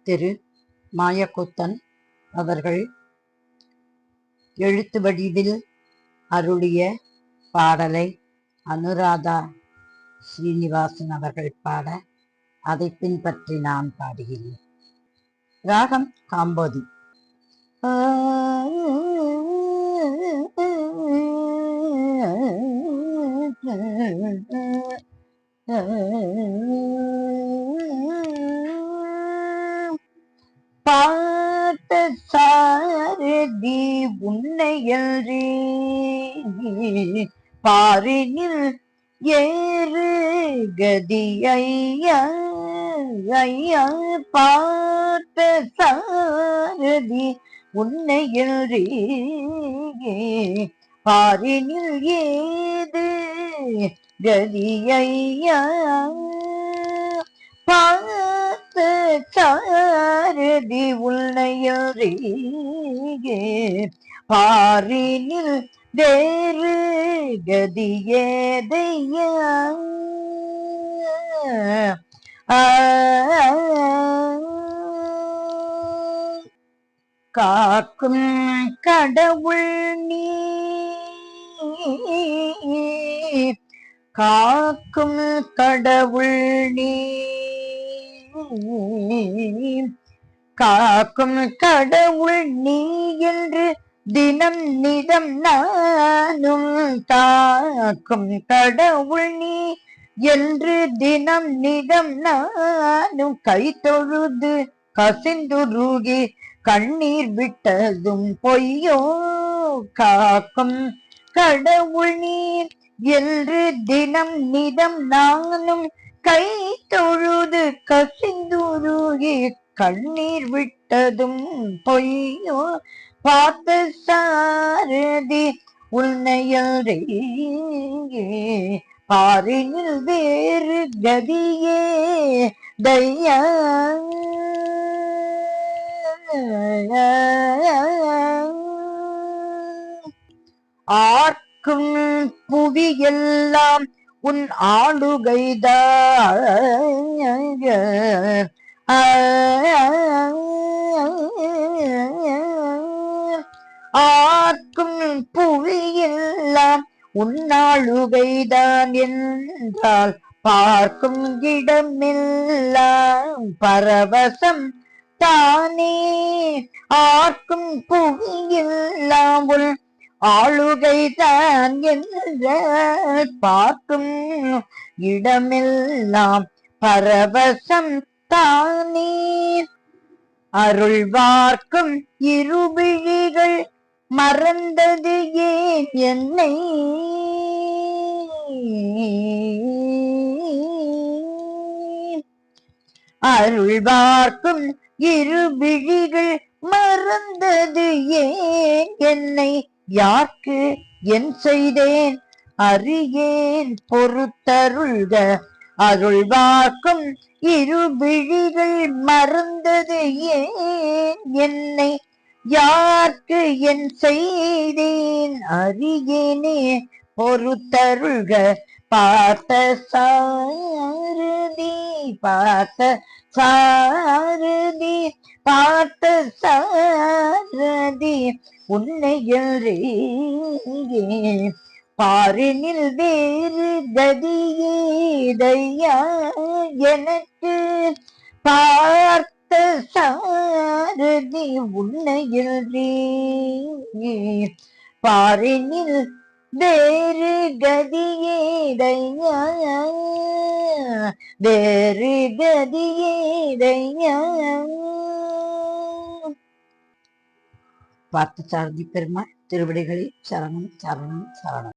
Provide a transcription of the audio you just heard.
திரு மாயக்கூத்தன் அவர்கள் எழுத்து வடிவில் அருளிய பாடலை அனுராதா ஸ்ரீனிவாசன் அவர்கள் பாட அதை பின்பற்றி நான் பாடுகிறேன். ராகம் காம்போதி. பார்த்த சாரதி உன்னையன்றி பாரினில் ஏறு கதி ஐயா ஐயா. பார்த்த சாரதி உன்னையன்றி பாரினில் ஏது கதி ஐயா. பார்த்த சாரதி உன்னையன்றி பாரினில் வேறு கதி ஏதையா. காக்கும் கடவுள் நீ, காக்கும் கடவுள் நீ, காக்கும் கடவுள் நீ என்று தினம் நிதம் நானும் தாக்கும் கடவுள் நீ என்று தினம் நிதம் நானும் கை தொழுது கசிந்துருகி கண்ணீர் விட்டதும் பொய்யோ. காக்கும் கடவுள் நீ என்று தினம் நிதம் நானும் கை தொழுது கசிந்துருகி கண்ணீர் விட்டதும் பொய்யோ. பார்த்த சாரதி உன்னையன்றி பாரினில் வேறு கதியே தையா. ஆர்க்கும் புவியெல்லாம் உன் ஆளுகைதான். ஆர்க்கும் புவியெல்லாம் உன்னாளுகைதான் என்றால் பார்க்கும் இடமெல்லாம் பரவசம் தானே. ஆர்க்கும் புவியெல்லாம் உன் ஆளுகைதான் என்றால் பார்க்கும் இடமெல்லாம் பரவசம் தானே. அருள்வார்க்கும் இருவிழிகள் மறந்தது ஏன் என்னை. அருள்வார்க்கும் இருவிழிகள் மறந்தது ஏன் என்னை. யார்க்கு என் செய்தேன் அறியேன் பொறுத்தருள்க. அருள்வார்க்கும் இருவிழிகள் மறந்தது ஏன் என்னை. யார்க்கு என் செய்தேன் அறியேனே பொறுத்தருள்க. பார்த்த சாரதி, பார்த்த சாரதி, பார்த்த சாரதி உன்னையன்றி பாரினில் வேறு கதியேதையா எனக்கு. பார்த்த சாரதி உன்னையன்றி பாரினில் வேறு கதியேதையா, வேறு கதியேதையா. பார்த்தசாரதி பெருமாள் திருவடிகளில் சரணம் சரணம் சரணம்.